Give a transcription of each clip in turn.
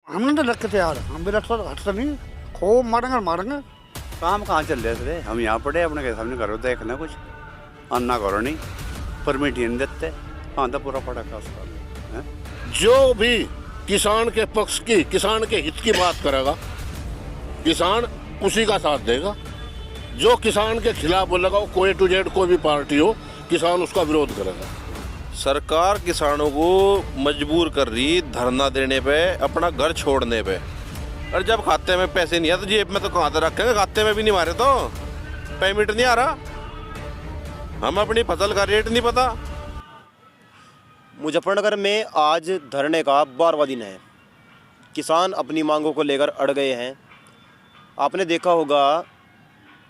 हमने तो रखे थे यार, हम भी रखते हटते नहीं, खूब मारेंगे। काम कहाँ चल रहे थे? हम यहाँ पड़े अपने के सामने करो देखना कुछ अन्ना करो नहीं, परमिट ही नहीं देते। हाँ तो पूरा पड़ा का उसका। जो भी किसान के पक्ष की, किसान के हित की बात करेगा, किसान उसी का साथ देगा। जो किसान के खिलाफ बोलेगा, वो कोई टू जेड कोई भी पार्टी हो, किसान उसका विरोध करेगा। सरकार किसानों को मजबूर कर रही धरना देने पे, अपना घर छोड़ने पे। और जब खाते में पैसे नहीं है तो जेब में तो कहाँ तक रखेंगे? खाते में भी नहीं मारे तो पेमेंट नहीं आ रहा, हम अपनी फसल का रेट नहीं पता। मुजफ्फरनगर में आज धरने का 12वां दिन है। किसान अपनी मांगों को लेकर अड़ गए हैं। आपने देखा होगा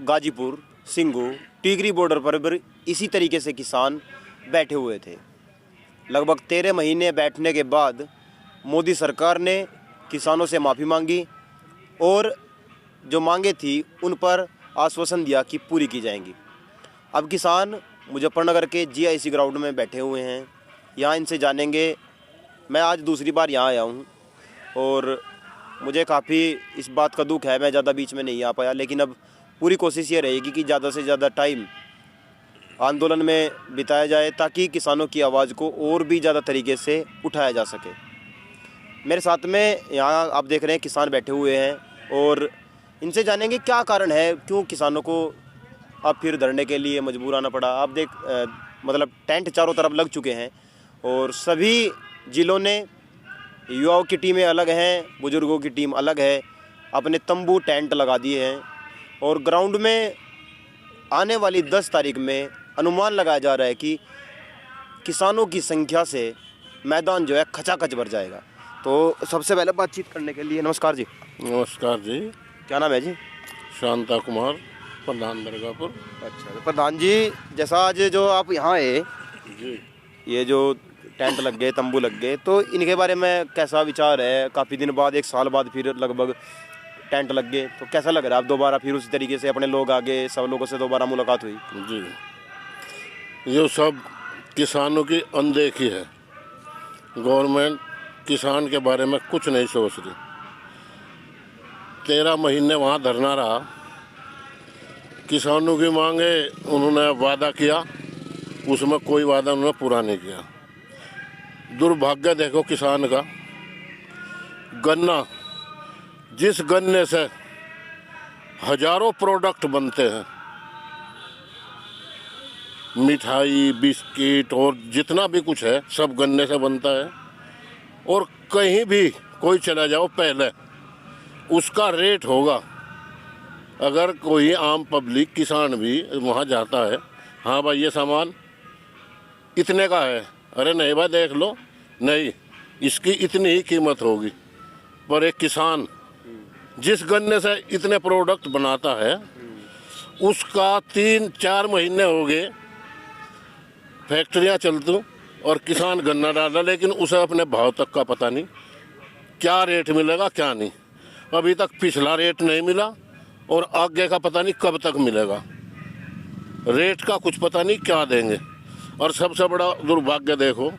गाजीपुर, सिंगू, टिगरी बॉर्डर पर भी इसी तरीके से किसान बैठे हुए थे। लगभग 13 महीने बैठने के बाद मोदी सरकार ने किसानों से माफ़ी मांगी और जो मांगे थी उन पर आश्वासन दिया कि पूरी की जाएंगी। अब किसान मुजफ्फरनगर के GIC ग्राउंड में बैठे हुए हैं। यहाँ इनसे जानेंगे। मैं आज दूसरी बार यहाँ आया हूँ और मुझे काफ़ी इस बात का दुख है, मैं ज़्यादा बीच में नहीं आ पाया, लेकिन अब पूरी कोशिश ये रहेगी कि ज़्यादा से ज़्यादा टाइम आंदोलन में बिताया जाए ताकि किसानों की आवाज़ को और भी ज़्यादा तरीके से उठाया जा सके। मेरे साथ में यहाँ आप देख रहे हैं किसान बैठे हुए हैं और इनसे जानेंगे क्या कारण है, क्यों किसानों को अब फिर धरने के लिए मजबूर आना पड़ा। आप मतलब टेंट चारों तरफ लग चुके हैं और सभी ज़िलों ने, युवाओं की टीमें अलग हैं, बुज़ुर्गों की टीम अलग है, अपने तंबू टेंट लगा दिए हैं और ग्राउंड में आने वाली 10 तारीख में अनुमान लगाया जा रहा है कि किसानों की संख्या से मैदान जो है खचाखच भर जाएगा। तो सबसे पहले बातचीत करने के लिए नमस्कार जी। नमस्कार जी। क्या नाम है जी? शांता कुमार, प्रधान दरगाहपुर। अच्छा तो प्रधान जी, जैसा आज जो आप यहाँ आए जी, ये जो टेंट लग गए, तंबू लग गए, तो इनके बारे में कैसा विचार है? काफ़ी दिन बाद, 1 साल बाद फिर लगभग टेंट लग गए, तो कैसा लग रहा है? आप दोबारा फिर उसी तरीके से अपने लोग आगे, सब लोगों से दोबारा मुलाकात हुई? जी, ये सब किसानों की अनदेखी है। गवर्नमेंट किसान के बारे में कुछ नहीं सोच रही। 13 महीने वहाँ धरना रहा, किसानों की मांगे उन्होंने वादा किया, उसमें कोई वादा उन्होंने पूरा नहीं किया। दुर्भाग्य देखो किसान का, गन्ना, जिस गन्ने से हजारों प्रोडक्ट बनते हैं, मिठाई, बिस्किट और जितना भी कुछ है सब गन्ने से बनता है। और कहीं भी कोई चला जाओ, पहले उसका रेट होगा। अगर कोई आम पब्लिक, किसान भी वहाँ जाता है, हाँ भाई ये सामान इतने का है, अरे नहीं भाई देख लो, नहीं इसकी इतनी ही कीमत होगी। पर एक किसान जिस गन्ने से इतने प्रोडक्ट बनाता है, उसका 3-4 महीने हो गए फैक्ट्रियाँ चलती और किसान गन्ना डाला, लेकिन उसे अपने भाव तक का पता नहीं, क्या रेट मिलेगा क्या नहीं। अभी तक पिछला रेट नहीं मिला और आगे का पता नहीं कब तक मिलेगा। रेट का कुछ पता नहीं क्या देंगे। और सबसे बड़ा दुर्भाग्य देखो,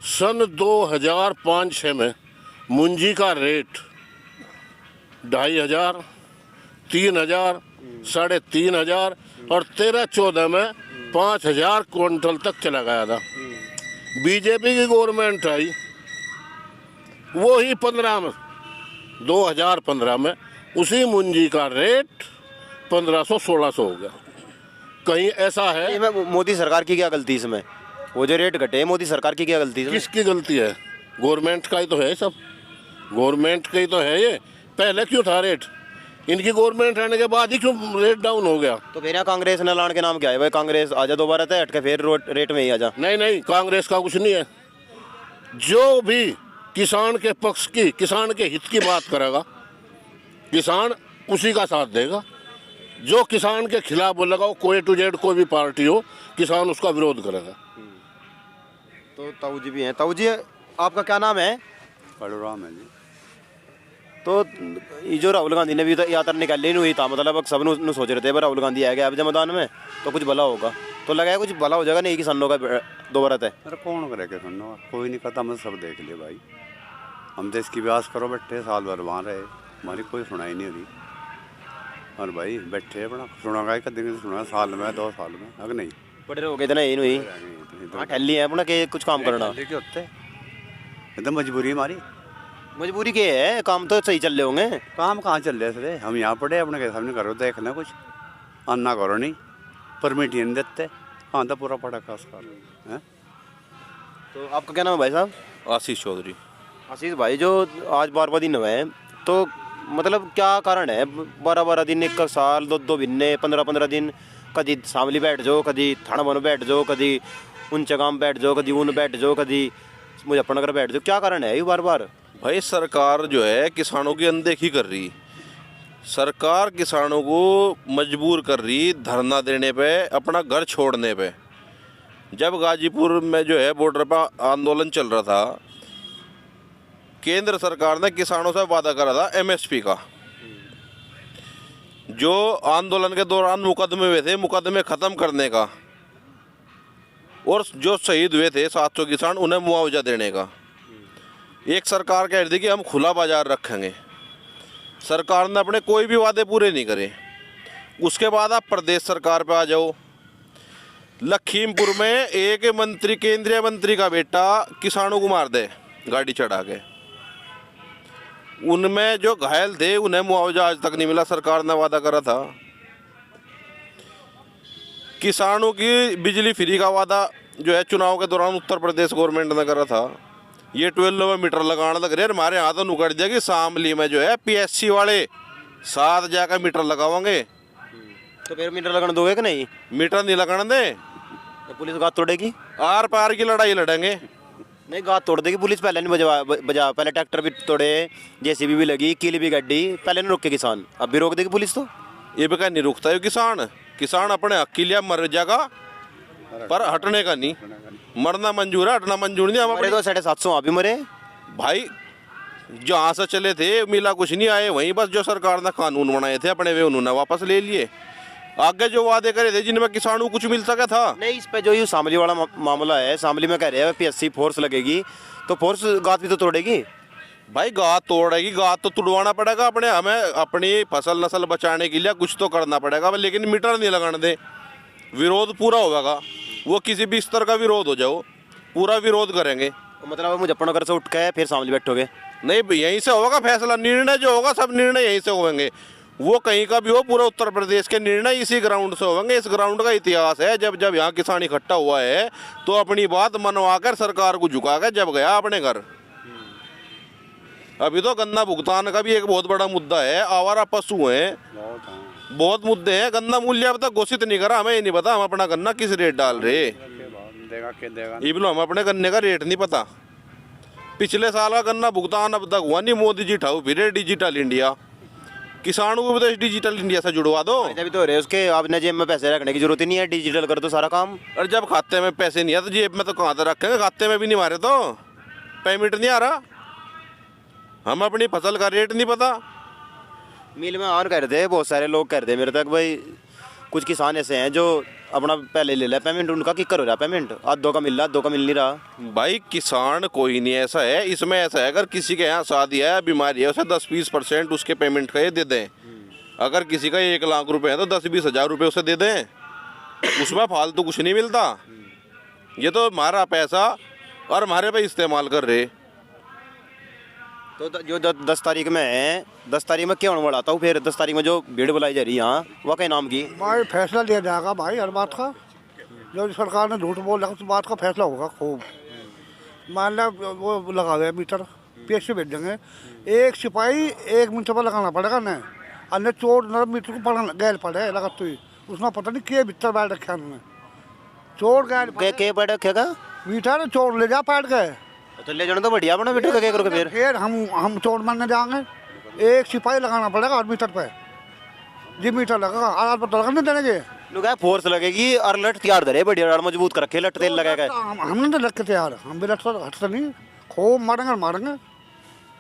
सन 2005-06 में मुंजी का रेट 2500, 3000, 3500 और 13-14 में 5000 क्विंटल तक चला गया था। बीजेपी की गवर्नमेंट आई, वो ही 2015 में उसी मुंजी का रेट 1500-1600 हो गया। कहीं ऐसा है? मोदी सरकार की क्या गलती इसमें? वो जो रेट घटे, मोदी सरकार की क्या गलती है? किसकी गलती है? गवर्नमेंट का ही तो है सब, गवर्नमेंट का ही तो है ये। पहले क्यों था रेट? इनकी गवर्नमेंट रहने के बाद ही क्यों रेट डाउन हो गया? तो फिर यहाँ कांग्रेस ने लाने के नाम क्या है भाई? कांग्रेस आजा दोबारा तय हट के फिर रेट में ही आजा। नहीं, कांग्रेस का कुछ नहीं है। जो भी किसान के पक्ष की, किसान के हित की बात करेगा, किसान उसी का साथ देगा। जो किसान के खिलाफ बोलेगा, वो कोई टू जेड कोई भी पार्टी हो, किसान उसका विरोध करेगा। तो ताऊ जी भी हैं। ताऊ जी, आपका क्या नाम है? बलराम है जी। तो ये जो राहुल गांधी ने भी यात्रा निकाली नहीं हुई था, मतलब अब सब नु सोच रहे थे राहुल गांधी आएगा अब मैदान में तो कुछ भला होगा, तो लगा है कुछ भला हो जाएगा नहीं किसानों का दोबारा तय? अरे कौन करेगा सुनो, कोई नहीं करता, मैं सब देख ले भाई। हम तो इसकी ब्यास करो बैठे साल भर वहाँ रहे, हमारी कोई सुनाई नहीं हो रही। और भाई बैठे अपना सुनागा एक दिन सुना साल में 2 साल में अगर नहीं बड़े हो गए थे ना ये नहीं हाँ ठहली है अपना के कुछ काम करना लेके होते एकदम मजबूरी हमारी। मजबूरी के है काम तो सही चल रहे होंगे काम कहाँ चल रहे थे, हम यहाँ पढ़े अपने के सामने करो देखना कुछ अन्ना करो नहीं परमिट ही नहीं देते। हाँ तो पूरा पड़ा खास कर। तो आपका क्या नाम है भाई साहब? आशीष चौधरी। आशीष भाई, जो आज 12वां दिन हुए हैं तो मतलब क्या कारण है 12 दिन, 1 साल, 2 महीने, 15 दिन, कभी शामली बैठ जाओ, कभी थाना बनो बैठ जाओ, कभी ऊंचगाम बैठ जाओ, कभी ऊन बैठ जाओ, कभी मुजफ्फरनगर बैठ जाओ, क्या कारण है ये बार? भाई सरकार जो है किसानों की अनदेखी कर रही, सरकार किसानों को मजबूर कर रही धरना देने पे, अपना घर छोड़ने पे। जब गाजीपुर में जो है बॉर्डर पर आंदोलन चल रहा था, केंद्र सरकार ने किसानों से वादा करा था एमएसपी का। जो आंदोलन के दौरान मुकदमे हुए थे, मुकदमे ख़त्म करने का, और जो शहीद हुए थे 700 किसान, उन्हें मुआवजा देने का। एक सरकार कह रही थी कि हम खुला बाजार रखेंगे, सरकार ने अपने कोई भी वादे पूरे नहीं करे। उसके बाद आप प्रदेश सरकार पे आ जाओ, लखीमपुर में एक मंत्री, केंद्रीय मंत्री का बेटा किसानों को मार दे गाड़ी चढ़ा के। उनमें जो घायल थे उन्हें मुआवजा आज तक नहीं मिला, सरकार ने वादा करा था। किसानों की बिजली फ्री का वादा जो है चुनाव के दौरान उत्तर प्रदेश गवर्नमेंट ने करा था। ये 12 में मीटर लगाने लग रहे हैं, हमारे यहाँ तो नुकड़ दिया कि शामली में जो है पीएससी वाले 7 जाकर मीटर लगावांगे। तो फिर मीटर लगाने दोगे कि नहीं? मीटर नहीं लगाने दे तो पुलिस गात तोड़ेगी, आर पार की लड़ाई लड़ेंगे। नहीं गात तोड़ देगी पुलिस, पहले नहीं बजा पहले ट्रैक्टर भी तोड़े, जेसीबी भी लगी, कीली भी गड्डी, पहले नहीं रोके किसान, अब भी रोक देगी पुलिस। तो ये भी क्या नहीं रुकता है किसान, किसान अपने हक के लिए मर जाएगा पर हटने का नहीं। मरना मंजूर है, हटना मंजूर नहीं। हम मरे तो 750 आप भी मरे भाई, जहाँ से चले थे मिला कुछ नहीं, आए वहीं बस जो सरकार ने कानून बनाए थे अपने वे उन्होंने वापस ले लिए। आगे जो वादे करे थे जिनमें किसानों को कुछ मिल सका था नहीं। इस पे जो ये शामली वाला मामला है, शामली में कह रहे हैं पीएससी फोर्स लगेगी, तो फोर्स गात भी तो तोड़ेगी भाई। गात तोड़ेगी, गात तो तुड़वाना पड़ेगा अपने, हमें अपनी फसल नस्ल बचाने के लिए कुछ तो करना पड़ेगा, लेकिन मीटर नहीं लगाने दे। विरोध पूरा होगा, वो किसी भी स्तर का विरोध हो जाओ, पूरा विरोध करेंगे। मतलब मुजफ्फरनगर से उठ के फिर शामली बैठोगे? नहीं, यहीं से होगा फैसला, निर्णय जो होगा सब निर्णय यहीं से होंगे। वो कहीं का भी हो, पूरा उत्तर प्रदेश के निर्णय इसी ग्राउंड से होंगे। इस ग्राउंड का इतिहास है, जब जब यहाँ किसान इकट्ठा हुआ है तो अपनी बात मनवा कर सरकार को झुका कर जब गया अपने घर। अभी तो गन्ना भुगतान का भी एक बहुत बड़ा मुद्दा है, आवारा पशु हैं, बहुत मुद्दे हैं। गन्ना मूल्य अब तक घोषित नहीं करा, हमें ये नहीं पता हम अपना गन्ना किस रेट डाल रहे, इवन हम अपने गन्ने का रेट नहीं पता। पिछले साल का गन्ना भुगतान अब तक हुआ नहीं, मोदी जी ठाऊ फिर डिजिटल इंडिया, किसानों को भी तो डिजिटल इंडिया से जुड़वा दो। जब तो रहे उसके आपने जेब में पैसे रखने की जरूरत ही नहीं है, डिजिटल कर दो सारा काम। और जब खाते में पैसे नहीं है तो जेब में तो कहाँ तक रखेंगे, खाते में भी नहीं मारे तो पेमेंट नहीं आ रहा, हम अपनी फसल का रेट नहीं पता। मिल में और कह रहे थे, बहुत सारे लोग कह रहे थे मेरे तक, भाई कुछ किसान ऐसे हैं जो अपना पहले ले लिया पेमेंट, उनका किकर हो रहा पेमेंट, आधों का मिल रहा, 2 का मिल नहीं रहा। भाई किसान कोई नहीं ऐसा है, इसमें ऐसा है अगर किसी के यहाँ शादी है, बीमारी है, उसे 10-20% उसके पेमेंट का ये दे दें। अगर किसी का 1 लाख रुपए है तो 10-20 हज़ार रुपये उसे दे दें, उसमें फालतू कुछ नहीं मिलता। ये तो हमारा पैसा और हमारे पे इस्तेमाल कर रहे। तो जो 10 तारीख में है, 10 तारीख में क्या होने वाला था? फिर 10 तारीख में जो भीड़ बुलाई जा रही है यहाँ, वह क्या नाम की? भाई फैसला लिया जाएगा भाई हर बात का, जो सरकार ने झूठ बोला उस बात का फैसला होगा खूब। मान लो वो लगा हुआ है मीटर, पीएससी भेज देंगे, एक सिपाही 1 मिनट पर लगाना पड़ेगा न, अन्य चोर न मीटर को पढ़ा गैल पड़े लगा तो ही उसमें पता नहीं के भीतर बैठ रखे उन्होंने, चोर गैल के बैठ रखेगा मीटर, चोर ले जा बैठ गए तो ले जाना तो बढ़िया बना मीटर का, क्या करोगे फिर हम चोर मारने जाएंगे, एक सिपाही लगाना पड़ेगा हर मीटर पे, जी मीटर लगेगा आधार पर तो लगा नहीं देंगे। लोग फोर्स लगेगी और लट तैयार धरे, बढ़िया मजबूत कर रखे, लट तेल लगाएगा। हमने तो रखे थे यार, हम भी लट हटते नहीं, खूब मारेंगे।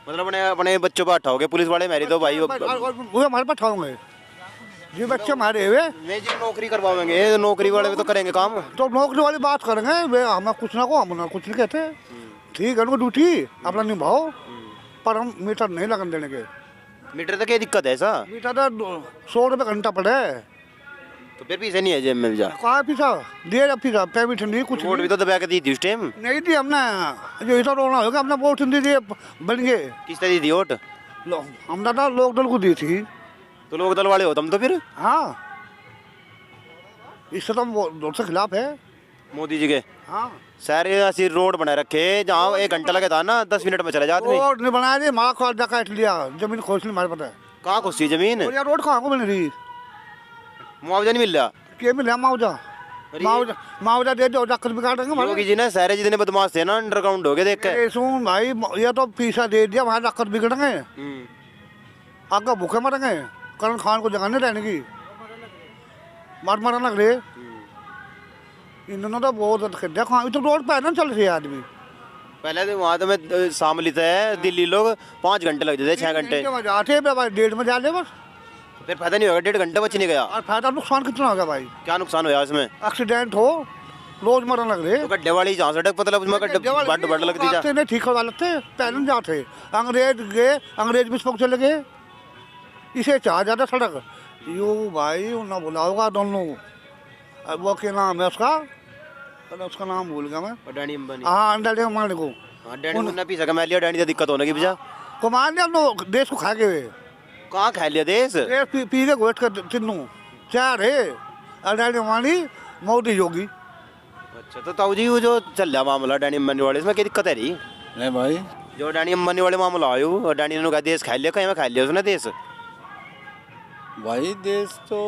मतलब अपने बच्चों पर हटाओगे पुलिस वाले? मेरी तो भाई वो हमारे पास उठाओगे जी, बच्चे हमारे हुए नहीं जी, नौकरी करवाएंगे, नौकरी वाले भी तो करेंगे काम, तो नौकरी वाली बात करेंगे, वे हमें कुछ ना को हम कुछ नहीं कहते, ठीक है उनको ड्यूटी अपना निभाओ, पर हम मीटर नहीं लगन देने के। मीटर तक क्या दिक्कत है ऐसा? मीटर तो 100 रुपये घंटा पड़े। तो फिर पैसे नहीं है जेब में जा? कहाँ पीसा दिए, अब पीसा पेमेंट नहीं कुछ वोट भी तो दबा के दी थी उस टाइम। नहीं दी हमने, जो इधर रोना होगा अपना वोट दी थी बन गए। किस तरह दी थी वोट? हमने तो लोक दल को दी थी। तो लोग दल वाले हो तुम तो फिर? हाँ, इससे तो हम वोट से खिलाफ है। मोदी जी के हाँ, सारे ऐसी रोड बना रखे जहाँ 1 घंटा लगे था ना 10 मिनट में चले जाते हैं। रोड नहीं बनाया जी, माँ को अड्डा काट लिया, जमीन खोज ली हमारे पता है। कहाँ खुशी जमीन? और यार रोड कहाँ को मिल रही, मुआवजा नहीं मिल रहा। के मिला मुआवजा? मुआवजा दे दो, डक्कर भी काटेंगे हमारे। योगी जी ने सारे जितने बदमाश थे ना अंडरग्राउंड हो गए देख के। अरे सुन भाई, ये तो पैसा दे दिया, वहाँ डक्कर बिगड़ेंगे, आगे भूखे मरेंगे, करण खान को जगह नहीं रहने की, मरना लग रहे। इन्होंने तो बहुत देखा, तो रोड पे ना चल रही है आदमी। पहले तो वहाँ तो मैं सम्मिलित है दिल्ली लोग 5 घंटे लग जाते 6 घंटे। जाते भाई 1:30 में जा ले बस, फिर फायदा नहीं होगा, 1.5 घंटे बच नहीं गया। और फायदा नुकसान कितना होगा भाई? क्या नुकसान हुआ इसमें? एक्सीडेंट हो, रोज मरने लग रहे। तो गड्ढे वाली जहाँ सड़क पता उसमें गड्ढे बड़ लगती जा। नहीं ठीक करवा लेते, पहले जाते अंग्रेज गए, अंग्रेज भी स्पोक चले गए, इसे चाह जाता सड़क यू भाई ना बोला होगा दोनों। अब वो क्या नाम है उसका, उसका नाम भूल गया मैं। डैनी अंबानी। हाँ, अंडा दे मारने को। हाँ, डैनी मुन्ना पी सका मैं लिया, डैनी से दिक्कत होने की वजह। को मार दिया लोग, देश को खा के हुए। कहाँ खा लिया देश? पी के गोट कर तीनों चार है, अडानी अंबानी मोदी योगी। अच्छा, तो ताऊ जी वो जो चल रहा मामला डैनी अंबानी वाले, इसमें क्या दिक्कत है रही? नहीं भाई, जो डैनी अंबानी वाले मामला आयो और डैनी ने कहा देश खा लिया, कहीं में खा लिया उसने देश? भाई देश तो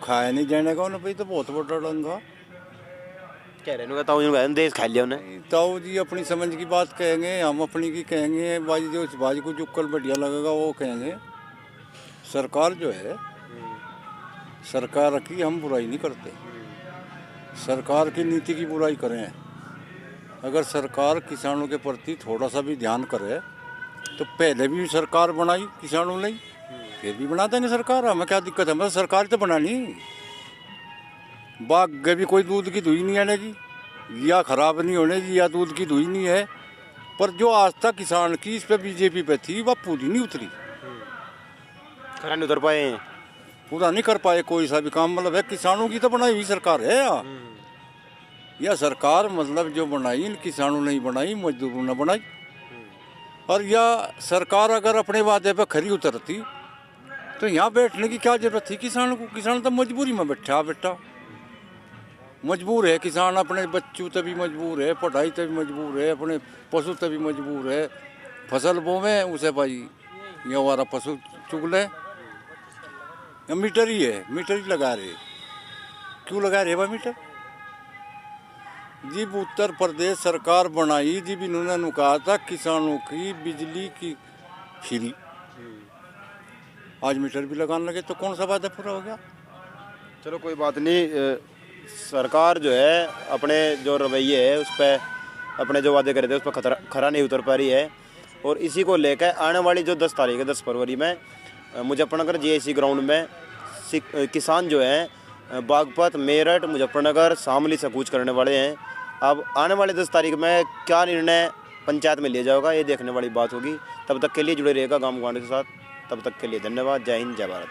खाया नहीं जाने का उन्हें, तो बहुत बड़ा डंगा। कह रहे हैं ताऊ जी ने देश खा लिया उन्हें। ताऊ जी अपनी समझ की बात कहेंगे, हम अपनी की कहेंगे, बाजी जो बाजी को जुक्कल बढ़िया लगेगा वो कहेंगे। सरकार जो है, सरकार की हम बुराई नहीं करते, सरकार की नीति की बुराई करें। अगर सरकार किसानों के प्रति थोड़ा सा भी ध्यान करे तो पहले भी सरकार बनाई किसानों ने, फिर भी बना देंगे सरकार, हमें क्या दिक्कत है? मतलब सरकार तो बनानी, बाग भी कोई दूध की धुई नहीं आने की, या खराब नहीं होने की, या दूध की धुई नहीं है। पर जो आस्था किसान की इस पे बीजेपी पे थी वह पूरी नहीं उतरी, खरा नहीं उतर पाए, पूरा नहीं कर पाए कोई सा भी काम। मतलब है किसानों की तो बनाई हुई सरकार है या सरकार मतलब जो बनाई किसानों ने ही बनाई, मजदूरों ने बनाई। और या सरकार अगर अपने वादे पे खरी उतरती तो यहाँ बैठने की क्या जरूरत थी किसानों को? किसान तो मजबूरी में बैठा बेटा, मजबूर है किसान, अपने बच्चों तभी मजबूर है, पढ़ाई तभी मजबूर है, अपने पशु तभी मजबूर है। फसल बोवे उसे भाई ये हमारा पशु चुग ले, मीटर ही है, मीटर ही लगा रहे। क्यों लगा रहे भाई मीटर? जब उत्तर प्रदेश सरकार बनाई, जब इन्होंने कहा था किसानों की बिजली की फ्री, आज मीटर भी लगाने लगे तो कौन सा वादा पूरा हो गया? चलो कोई बात नहीं, सरकार जो है अपने जो रवैये है उस पर, अपने जो वादे करे थे उस पर खरा नहीं उतर पा रही है। और इसी को लेकर आने वाली जो 10 तारीख है, 10 फरवरी में मुजफ्फरनगर JAC ग्राउंड में किसान जो हैं बागपत, मेरठ, मुजफ्फरनगर, शामली से कूच करने वाले हैं। अब आने वाले 10 तारीख में क्या निर्णय पंचायत में लिया जाएगा ये देखने वाली बात होगी। तब तक के लिए जुड़े रहेगा गांव के साथ। तब तक के लिए धन्यवाद। जय हिंद, जय भारत।